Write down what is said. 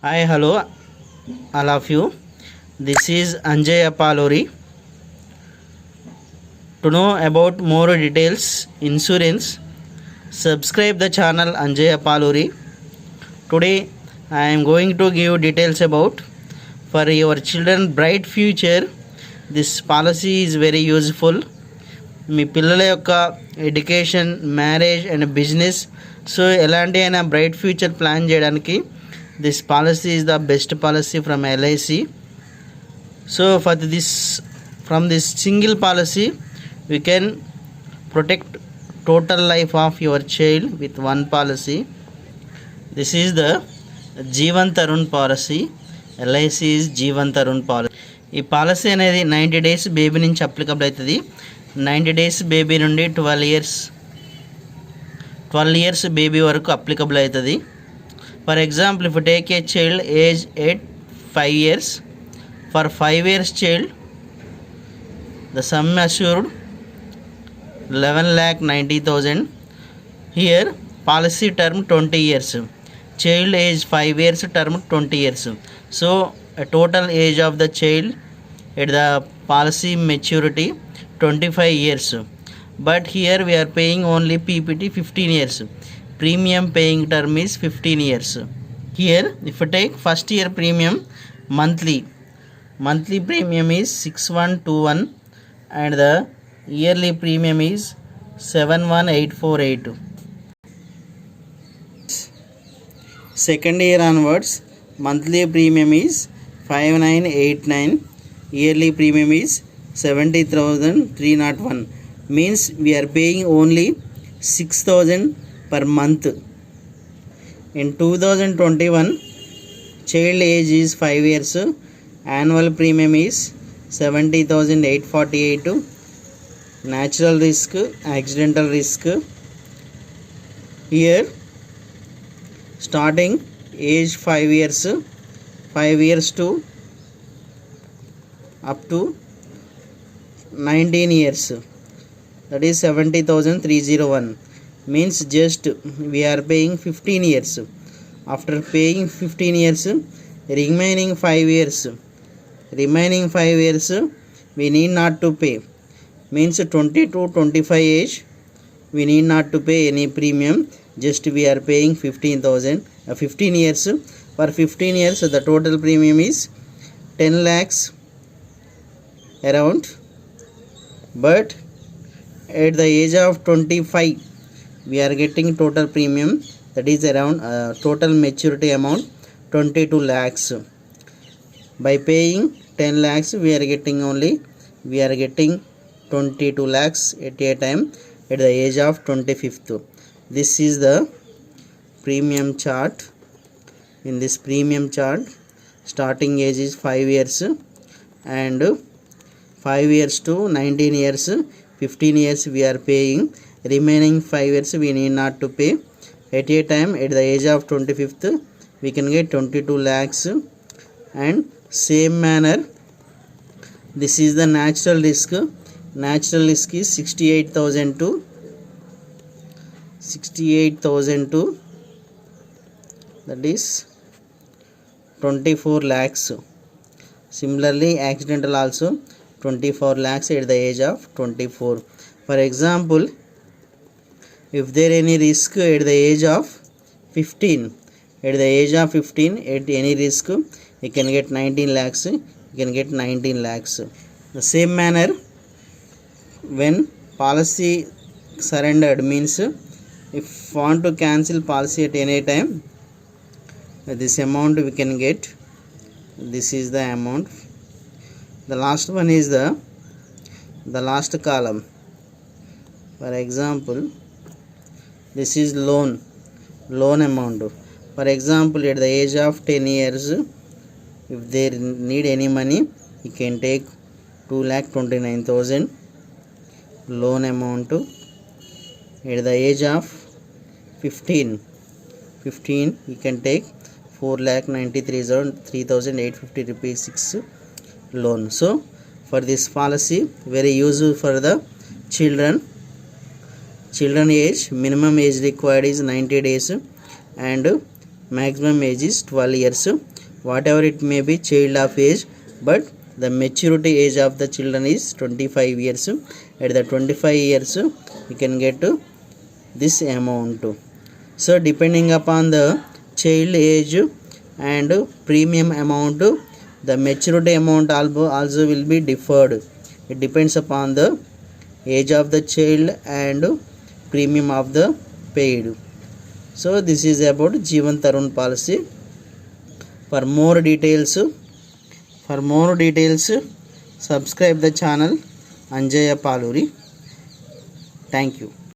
Hi, hello, all of you. This is Anjay Apalori. To know about more details, insurance, subscribe the channel Anjay Apalori. Today, I am going to give details about for your children bright future. This policy is very useful. మీ పిల్లల యొక్క education, marriage and business, so ఎలాంటి అయినా bright future plan చేయడానికి this policy is the best policy from LIC. So for this from this single policy we can protect total life of your child with one policy. This is the Jeevan Tarun policy. LIC is Jeevan Tarun policy. ఈ policy అనేది 90 days baby నుంచి applicable అవుతుంది. 90 days baby నుండి 12 years baby వరకు applicable అవుతుంది. For example, if take a child age 5 years, for 5 years child the sum assured 11,90,000. Here policy term 20 years. Child age 5 years, term 20 years. So a total age of the child at the policy maturity 25 years. But here we are paying only PPT 15 years. Premium paying term is 15 years. Here if you take first year premium monthly premium is 6121 and the yearly premium is 71848. Second year onwards, monthly premium is 5989, yearly premium is 70,301. Means we are paying only 6,000 per month. In 2021, child age is 5 years, annual premium is 70,848. Natural risk, accidental risk. Here starting age 5 years to up to 19 years, that is 70,301. Means just we are paying 15 years. After paying 15 years, remaining 5 years we need not to pay. Means 20 to 25 age we need not to pay any premium, just we are paying 15 years. For 15 years the total premium is 10 lakhs around. But at the age of 25 we are getting total premium, that is around total maturity amount 22 lakhs. By paying 10 lakhs we are getting 22 lakhs at a time at the age of 25th. This is the premium chart. In this premium chart, starting age is 5 years and 5 years to 19 years, 15 years we are paying, remaining 5 years we need not to pay. At a time at the age of 25th we can get 22 lakhs. And same manner, this is the natural risk. Natural risk is 68,000 to that is 24 lakhs. Similarly accidental also 24 lakhs at the age of 24. For example, if there any risk at the age of 15, at any risk you can get 19 lakhs, The same manner, when policy surrendered, means if want to cancel policy at any time, this amount we can get. This is the amount. The last one is the last column. For example, this is loan amount. For example, at the age of 10 years if they need any money, you can take 2,29,000 loan amount. At the age of 15 you can take 4,93,850 rupees 6 loan. So for this policy very useful for the children. Age minimum age required is 90 days and maximum age is 12 years. Whatever it may be child of age, but the maturity age of the children is 25 years. At the 25 years you can get this amount. So depending upon the child age and premium amount, the maturity amount also will be deferred. It depends upon the age of the child and premium of the paid. So this is about Jeevan Tarun policy. For more details, subscribe the channel Anjaya Paluri. Thank you.